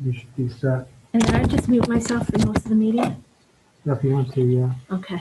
You should be set. And then I just mute myself for most of the meeting? If you want to, yeah. Okay.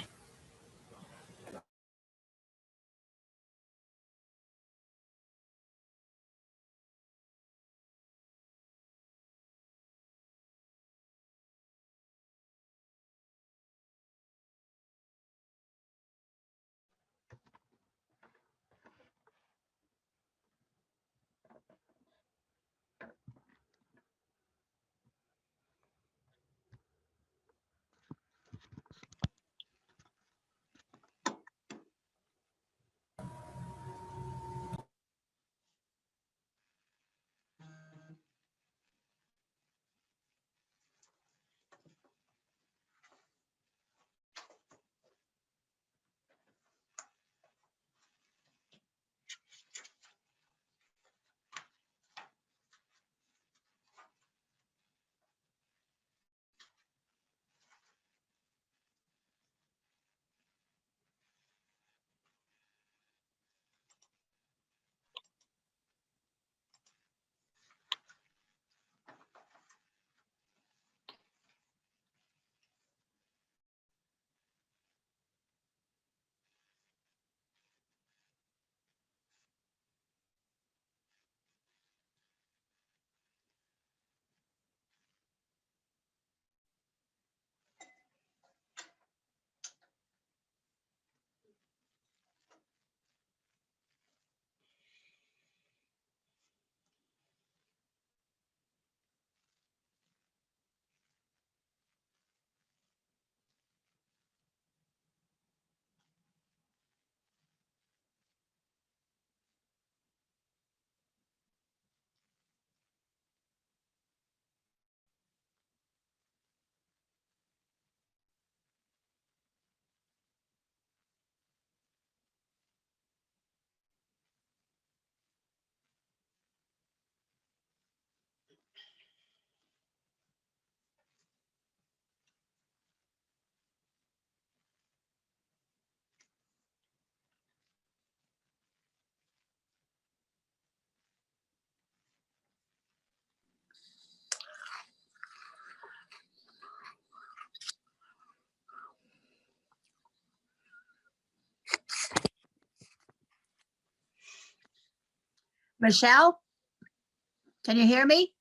Michelle, can you hear me?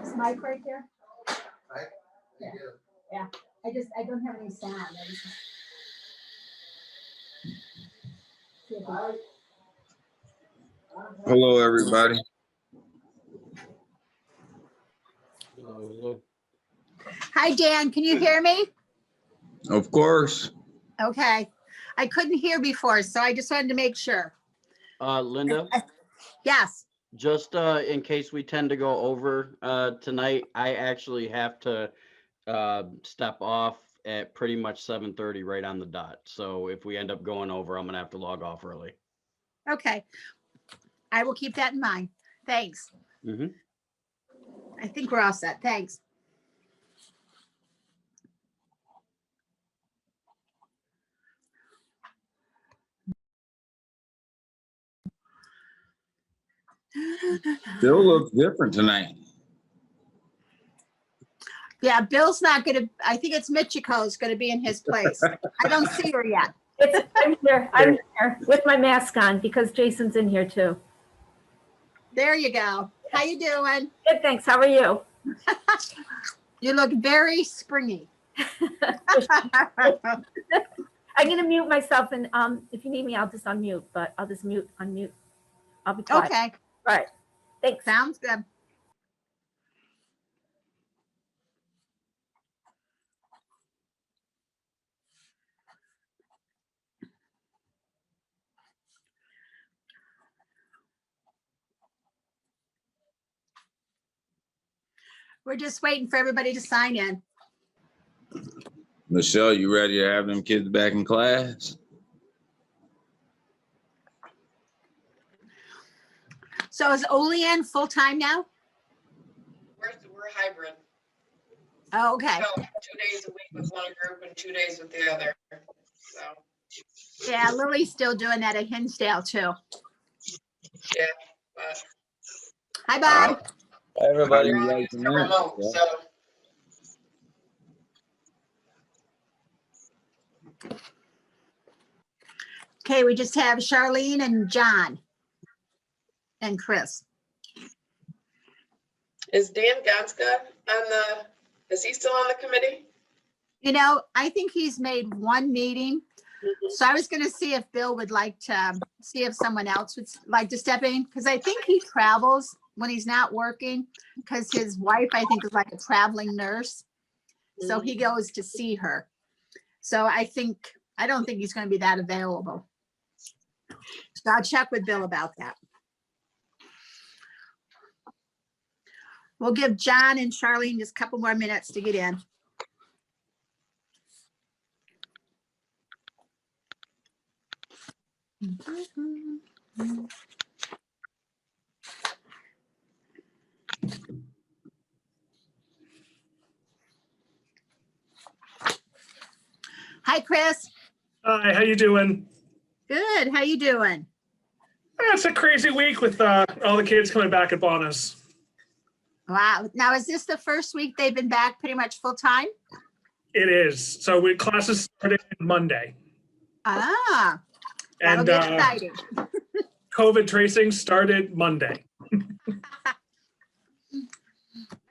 Is mic right there? Right? Yeah. I don't have any sound. Hello, everybody. Hi, Dan. Can you hear me? Of course. Okay. I couldn't hear before, so I just wanted to make sure. Linda, Yes. just in case we tend to go over tonight, I actually have to step off at pretty much 7:30 right on the dot. So if we end up going over, I'm gonna have to log off early. Okay. I will keep that in mind. Thanks. Mhm. I think we're all set. Thanks. Bill looks different tonight. Yeah, Bill's not gonna, I think it's Michiko's gonna be in his place. I don't see her yet. I'm here. I'm here with my mask on because Jason's in here too. There you go. How you doing? Good, thanks. How are you? You look very springy. I'm gonna mute myself and if you need me, I'll just unmute, but I'll just unmute. I'll be quiet. Okay, All right. Thanks. sounds good. We're just waiting for everybody to sign in. Michelle, you ready to have them kids back in class? So is Olean full-time now? We're hybrid. Oh, okay. So 2 days a week with one group and 2 days with the other. So, Yeah, Lily's still doing that at Hinsdale too. yeah, but Hi, Bob. Hi, everybody. we're all used to remote, so. Okay, we just have Charlene and John and Chris. Is Dan Gonska is he still on the committee? You know, I think he's made one meeting. So I was gonna see if Bill would like to, see if someone else would like to step in, because I think he travels when he's not working, because his wife, I think, is like a traveling nurse. So he goes to see her. So I don't think he's gonna be that available. So I'll check with Bill about that. We'll give John and Charlene just a couple more minutes to get in. Hi, Chris. Hi, how you doing? Good. How you doing? It's a crazy week with all the kids coming back at Bonus. Wow. Now, is this the first week they've been back pretty much full time? It is. So classes started Monday. Ah, that'll And be exciting. COVID tracing started Monday.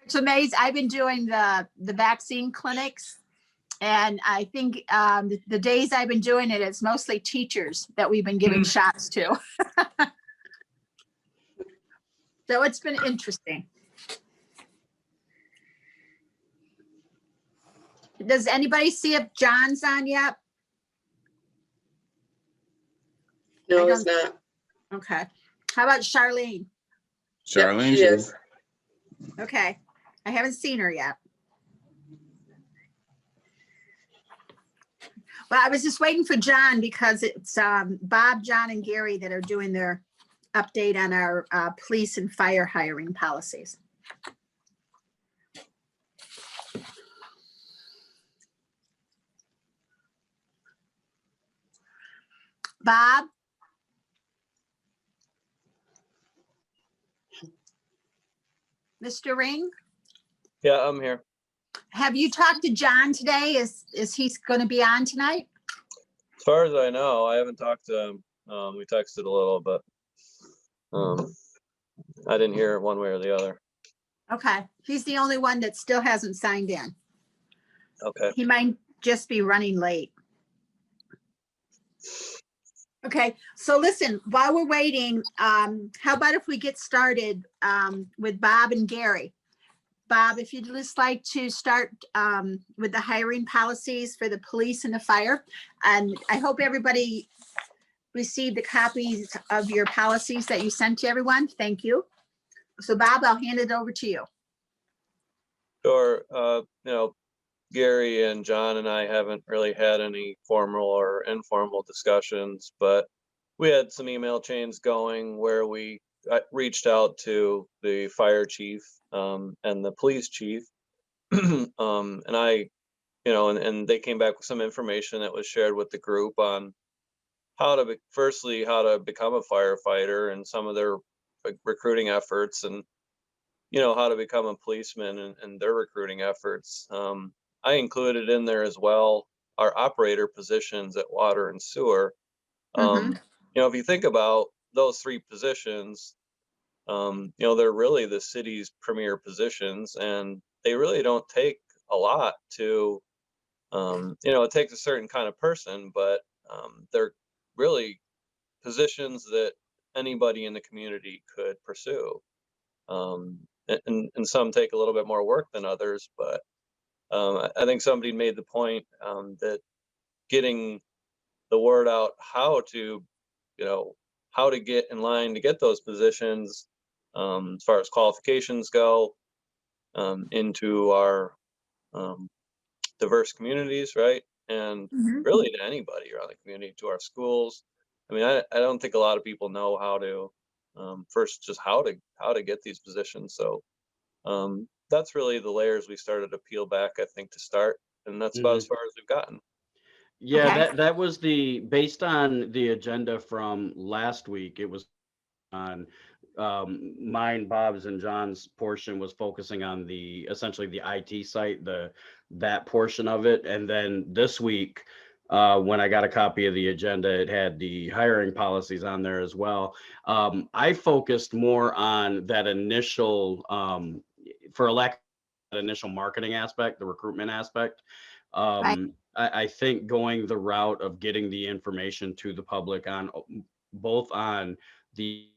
It's amazing. I've been doing the vaccine clinics, and I think the days I've been doing it, it's mostly teachers that we've been giving shots to. So it's been interesting. Does anybody see if John's on yet? No, I it's not. Okay. How about Charlene? Charlene, Yep, she is. Okay. I haven't seen her yet. Well, I was just waiting for John because it's Bob, John, and Gary that are doing their update on our police and fire hiring policies. Bob? Mr. Ring? Yeah, I'm here. Have you talked to John today? Is he going to be on tonight? As far as I know, I haven't talked to him. We texted a little, but I didn't hear it one way or the other. Okay. He's the only one that still hasn't signed in. Okay. He might just be running late. Okay, so listen, while we're waiting, how about if we get started with Bob and Gary? Bob, if you'd just like to start with the hiring policies for the police and the fire. And I hope everybody received the copies of your policies that you sent to everyone. Thank you. So Bob, I'll hand it over to you. Sure. Gary and John and I haven't really had any formal or informal discussions, but we had some email chains going where we reached out to the fire chief and the police chief. And they came back with some information that was shared with the group on how to become a firefighter and some of their recruiting efforts, and how to become a policeman and their recruiting efforts. I included in there as well our operator positions at water and sewer. If you think about those three positions, they're really the city's premier positions, and they really don't take a lot to, it takes a certain kind of person, but they're really positions that anybody in the community could pursue. And some take a little bit more work than others, but I think somebody made the point that getting the word out how to get in line to get those positions, as far as qualifications go, into our diverse communities, right? And Mhm. really to anybody around the community, to our schools. I mean, I don't think a lot of people know how to first just how to get these positions. So that's really the layers we started to peel back, I think, to start, and that's about as far as we've gotten. Yeah, Okay. that was based on the agenda from last week. It was on mine, Bob's, and John's portion was focusing on essentially the IT site, that portion of it. And then this week, when I got a copy of the agenda, it had the hiring policies on there as well. I focused more on that initial, for a lack of that initial marketing aspect, the recruitment aspect. Right. I think going the route of getting the information to the public on both on the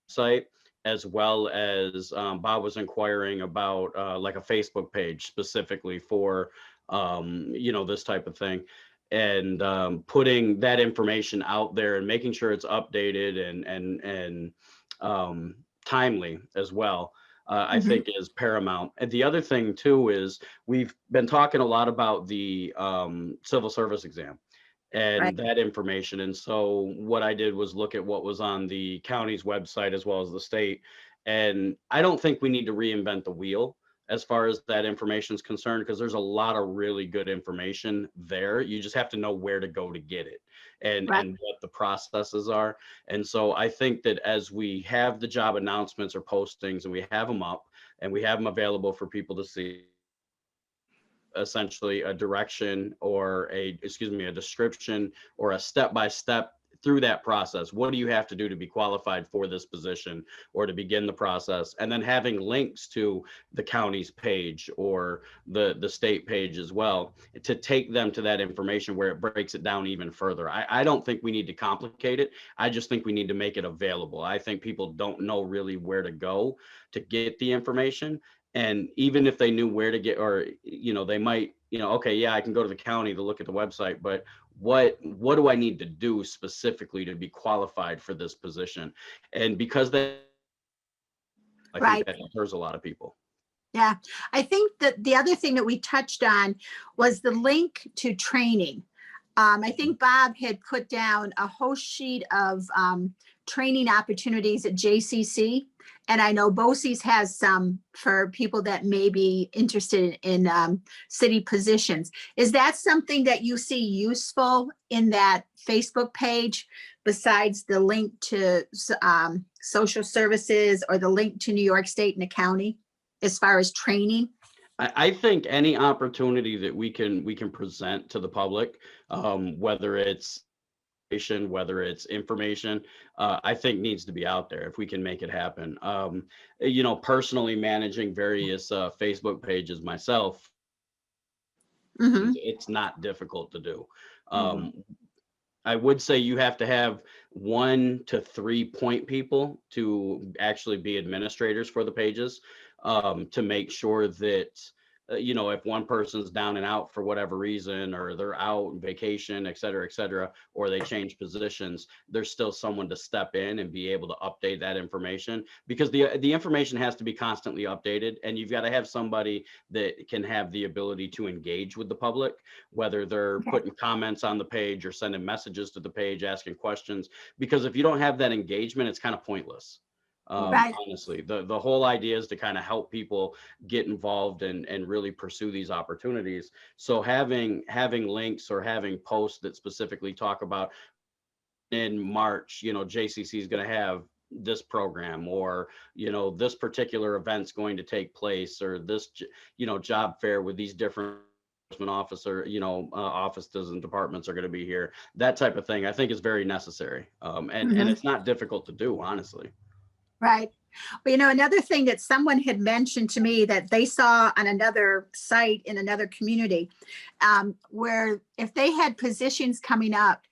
site, as well as Bob was inquiring about like a Facebook page specifically for this type of thing, and putting that information out there and making sure it's updated and timely as well. I Mhm. think is paramount. And the other thing too is we've been talking a lot about the civil service exam Right. and that information. And so what I did was look at what was on the county's website as well as the state. And I don't think we need to reinvent the wheel as far as that information is concerned, because there's a lot of really good information there. You just have to know where to go to get it Right. and what the processes are. And so I think that as we have the job announcements or postings and we have them up and we have them available for people to see, essentially a direction or a description or a step-by-step through that process. What do you have to do to be qualified for this position or to begin the process? And then having links to the county's page or the state page as well to take them to that information where it breaks it down even further. I don't think we need to complicate it. I just think we need to make it available. I think people don't know really where to go to get the information. And even if they knew where to get, or, they might, okay, yeah, I can go to the county to look at the website, but what do I need to do specifically to be qualified for this position? And because I Right. think that deters a lot of people. Yeah. I think that the other thing that we touched on was the link to training. I think Bob had put down a whole sheet of training opportunities at JCC. And I know BOCES has some for people that may be interested in city positions. Is that something that you see useful in that Facebook page besides the link to social services or the link to New York State and the county as far as training? I think any opportunity that we can present to the public, whether it's information, I think needs to be out there if we can make it happen. Personally managing various Facebook pages myself, Mhm. it's not difficult to do. I would say you have to have 1 to 3 point people to actually be administrators for the pages, to make sure that, if one person's down and out for whatever reason, or they're out on vacation, et cetera, or they change positions, there's still someone to step in and be able to update that information, because the information has to be constantly updated, and you've got to have somebody that can have the ability to engage with the public, whether they're Okay. putting comments on the page or sending messages to the page, asking questions, because if you don't have that engagement, it's kind of pointless. Right. Honestly, the whole idea is to kind of help people get involved and really pursue these opportunities. So having links or having posts that specifically talk about in March, JCC is going to have this program, or this particular event's going to take place, or this job fair with these different officer, offices and departments are going to be here. That type of thing I think is very necessary, and Mhm. it's not difficult to do, honestly. Right. Well, another thing that someone had mentioned to me that they saw on another site in another community, where if they had positions coming up,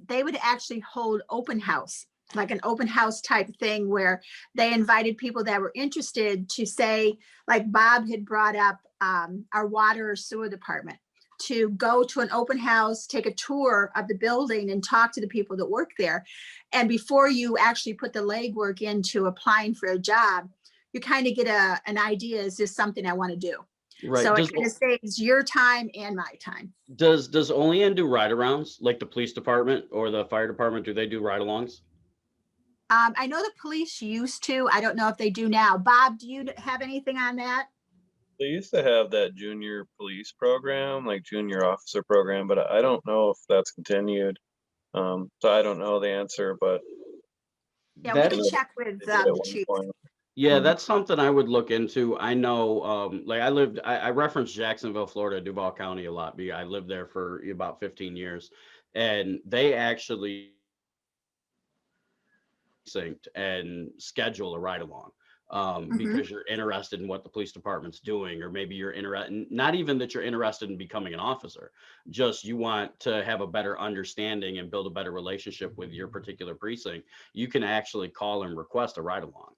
they would actually hold open house, like an open house type thing where they invited people that were interested to say, like Bob had brought up our water or sewer department, to go to an open house, take a tour of the building and talk to the people that work there. And before you actually put the legwork into applying for a job, you kind of get an idea, is this something I want to do? Right. So Does, it kind of saves your time and my time. does Olean do ride-arounds like the police department or the fire department? Do they do ride-alongs? I know the police used to, I don't know if they do now. Bob, do you have anything on that? They used to have that junior police program, like junior officer program, but I don't know if that's continued. So I don't know the answer, but Yeah, we That's can check with they did at the one chief. point. Yeah, Mhm. that's something I would look into. I know, like I referenced Jacksonville, Florida, Duval County a lot because I lived there for about 15 years, and they actually synced and schedule a ride along. Mhm. Because you're interested in what the police department's doing, or maybe you're interested, not even that you're interested in becoming an officer, just you want to have a better understanding and build a better relationship with your particular precinct. You can actually call and request a ride along.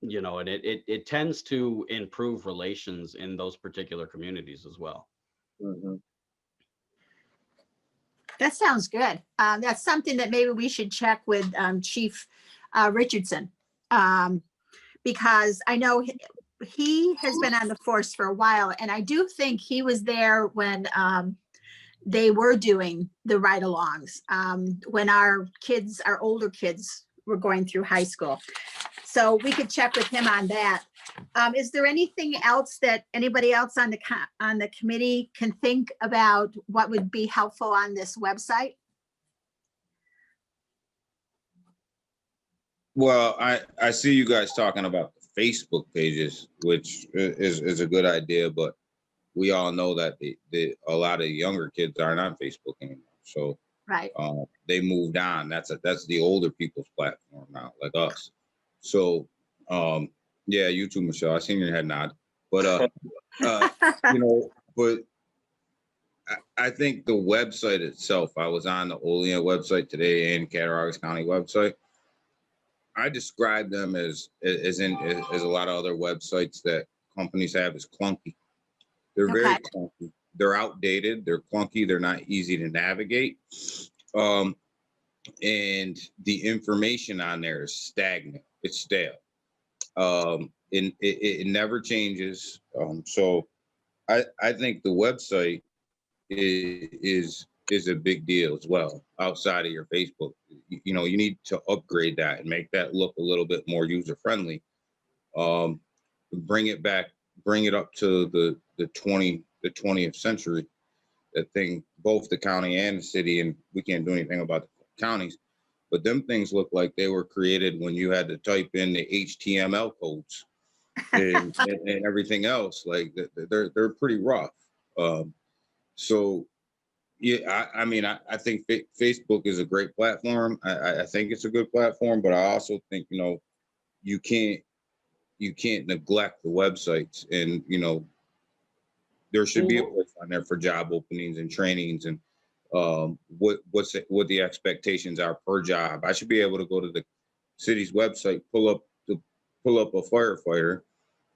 You know, and it tends to improve relations in those particular communities as well. Mhm. That sounds good. That's something that maybe we should check with Chief Richardson. Because I know he has been on the force for a while, and I do think he was there when they were doing the ride-alongs, when our older kids were going through high school. So we could check with him on that. Is there anything else that anybody else on the committee can think about what would be helpful on this website? Well, I see you guys talking about the Facebook pages, which is a good idea, but we all know that a lot of younger kids aren't on Facebook anymore. So Right. they moved on. That's the older people's platform now, like us. So yeah, you too, Michelle. I seen your head nod. But you know, but I think the website itself, I was on the Olean website today and Cattaraugus County website. I describe them as a lot of other websites that companies have as clunky. They're very Okay. clunky. They're outdated. They're clunky. They're not easy to navigate. And the information on there is stagnant. It's stale. And it never changes. So I think the website is a big deal as well outside of your Facebook. You know, you need to upgrade that and make that look a little bit more user friendly. Bring it back, bring it up to the 20th century. That thing, both the county and the city, and we can't do anything about the counties, but them things look like they were created when you had to type in the HTML codes and everything else. Like they're pretty rough. So yeah, I mean, I think Facebook is a great platform. I think it's a good platform, but I also think, you know, you can't neglect the websites, and, you know, there should be a place on there for job openings and trainings and what the expectations are per job. I should be able to go to the city's website, pull up a firefighter.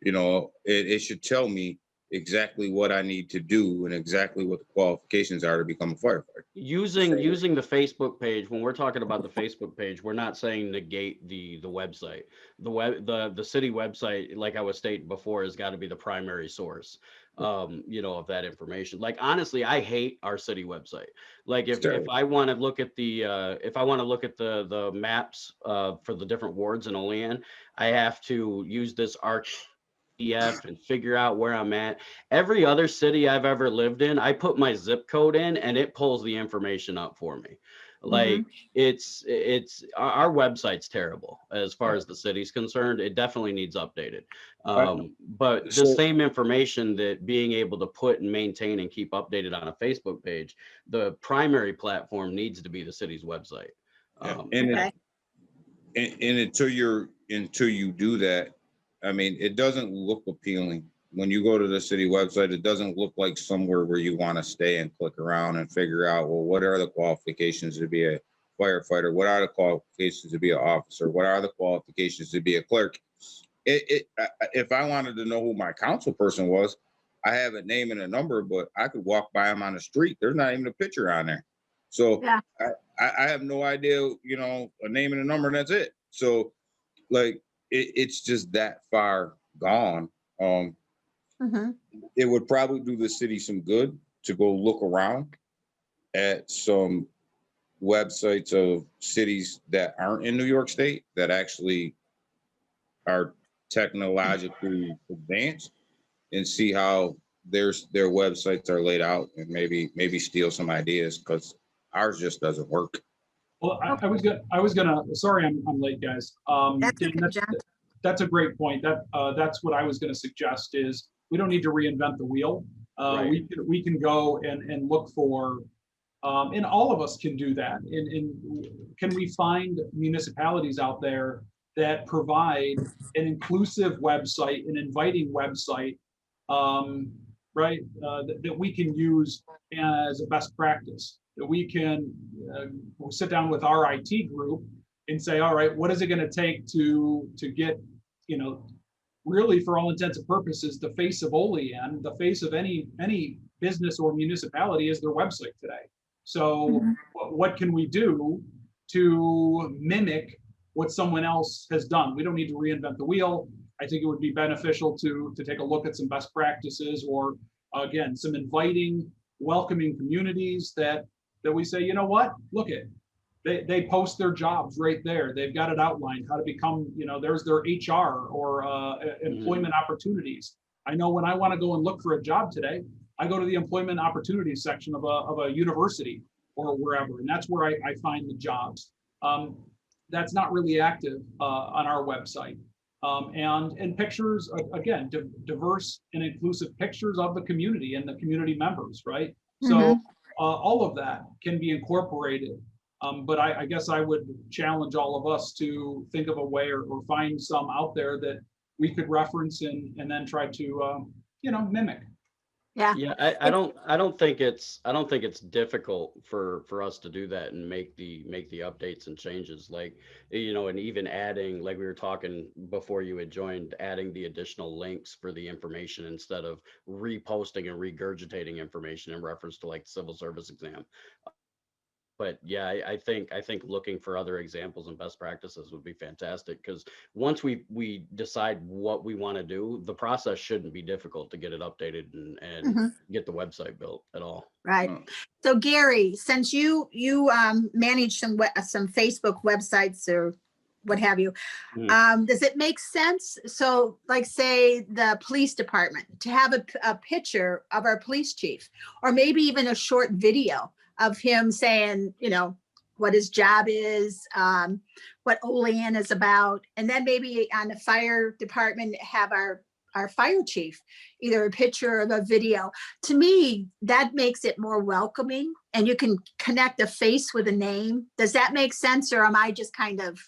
You know, it should tell me exactly what I need to do and exactly what the qualifications are to become a firefighter. Using the Facebook page, when we're talking about the Facebook page, we're not saying negate the website. The city website, like I was stating before, has got to be the primary source, you know, of that information. Like, honestly, I hate our city website. Like, if I want to look at the maps for the different wards in Olean, I have to use this PDF and figure out where I'm at. Every other city I've ever lived in, I put my zip code in and it pulls the information up for me. Like, it's our website's terrible as far as the city's concerned. It definitely needs updated. But the same information that being able to put and maintain and keep updated on a Facebook page, the primary platform needs to be the city's website. Okay. And until you do that, I mean, it doesn't look appealing. When you go to the city website, it doesn't look like somewhere where you want to stay and click around and figure out, well, what are the qualifications to be a firefighter? What are the qualifications to be an officer? What are the qualifications to be a clerk? If I wanted to know who my council person was, I have a name and a number, but I could walk by him on the street. There's not even a picture on there. So Yeah. I have no idea, you know, a name and a number, and that's it. So, like, it's just that far gone. Mhm. It would probably do the city some good to go look around at some websites of cities that aren't in New York State that actually are technologically advanced and see how their websites are laid out and maybe steal some ideas because ours just doesn't work. Well, I was gonna, sorry, I'm late, guys. That's Dan, okay, John. that's a great point. That's what I was gonna suggest is we don't need to reinvent the wheel. Right. We can go and look for, and all of us can do that. Can we find municipalities out there that provide an inclusive website, an inviting website, right, that we can use as a best practice, that we can sit down with our IT group and say, all right, what is it going to take to get, really for all intents and purposes, the face of Olean, the face of any business or municipality is their website today. So what can we do to mimic what someone else has done? We don't need to reinvent the wheel. I think it would be beneficial to take a look at some best practices, or again, some inviting, welcoming communities that we say, you know what, look at, they post their jobs right there. They've got it outlined how to become, there's their HR or employment opportunities. I know when I want to go and look for a job today, I go to the employment opportunities section of a university or wherever, and that's where I find the jobs. That's not really active on our website. And pictures, again, diverse and inclusive pictures of the community and the community members, right? So all of that can be incorporated. But I guess I would challenge all of us to think of a way or find some out there that we could reference and then try to, mimic. Yeah. Yeah, I don't think it's difficult for us to do that and make the updates and changes, like, and even adding, like we were talking before you had joined, adding the additional links for the information instead of reposting and regurgitating information in reference to like the civil service exam. But yeah, I think looking for other examples and best practices would be fantastic, because once we decide what we want to do, the process shouldn't be difficult to get it updated and get the website built at all. Right. So Gary, since you manage some Facebook websites or what have you, does it make sense? So like say the police department to have a picture of our police chief, or maybe even a short video of him saying, what his job is, what Olean is about. And then maybe on the fire department, have our fire chief, either a picture or a video. To me, that makes it more welcoming, and you can connect a face with a name. Does that make sense? Or am I just kind of...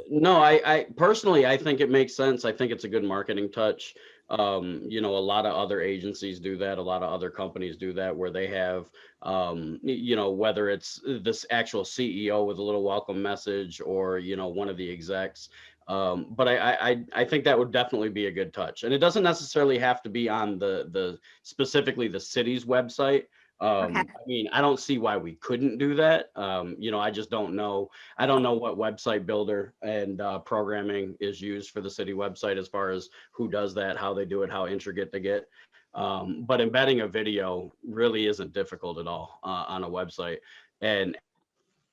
No, I personally, I think it makes sense. I think it's a good marketing touch. A lot of other agencies do that. A lot of other companies do that, where they have, whether it's this actual CEO with a little welcome message or, one of the execs. But I think that would definitely be a good touch. And it doesn't necessarily have to be on the specifically the city's website. I mean, I don't see why we couldn't do that. I just don't know. I don't know what website builder and programming is used for the city website as far as who does that, how they do it, how intricate they get. But embedding a video really isn't difficult at all on a website, and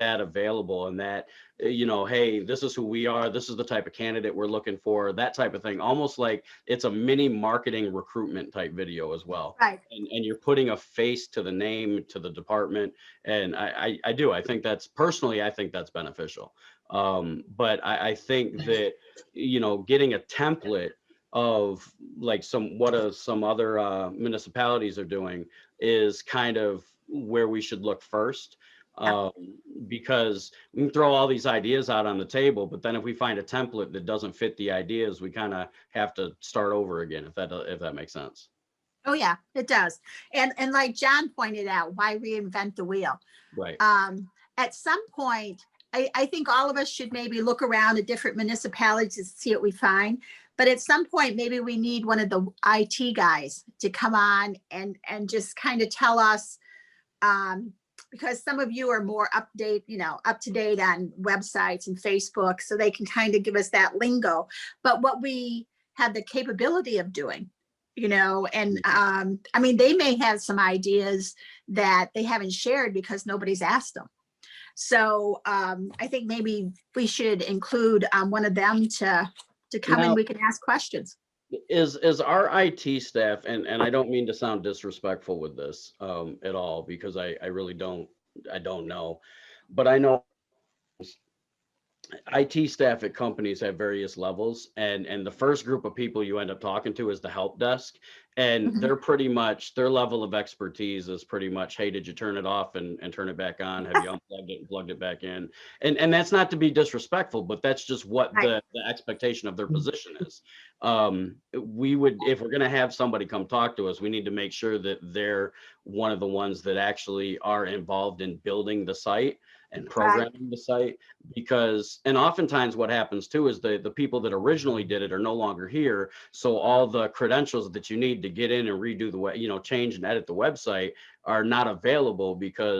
that available, and that, hey, this is who we are, this is the type of candidate we're looking for, that type of thing, almost like it's a mini marketing recruitment type video as well. Right. And you're putting a face to the name, to the department. And I think that's beneficial. But I think that, getting a template of like some other municipalities are doing is kind of where we should look first. Because we can throw all these ideas out on the table, but then if we find a template that doesn't fit the ideas, we kind of have to start over again, if that makes sense. Oh yeah, it does. And like John pointed out, why reinvent the wheel? Right. At some point, I think all of us should maybe look around at different municipalities to see what we find. But at some point, maybe we need one of the IT guys to come on and just kind of tell us, because some of you are more up to date on websites and Facebook, so they can kind of give us that lingo. But what we have the capability of doing, and I mean, they may have some ideas that they haven't shared because nobody's asked them. So I think maybe we should include one of them to come Now- and we can ask questions. Is our IT staff, and I don't mean to sound disrespectful with this at all, because I really don't know, but I know IT staff at companies have various levels, and the first group of people you end up talking to is the help desk, and Mhm. they're pretty much, their level of expertise is pretty much, hey, did you turn it off and turn it back on? Have you unplugged it and plugged it back in? And that's not to be disrespectful, but that's just what Right. the expectation of their position is. We would, if we're going to have somebody come talk to us, we need to make sure that they're one of the ones that actually are involved in building the site and programming the site, because, and oftentimes what happens too is the people that originally did it are no longer here. So all the credentials that you need to get in and redo the change and edit the website are not available because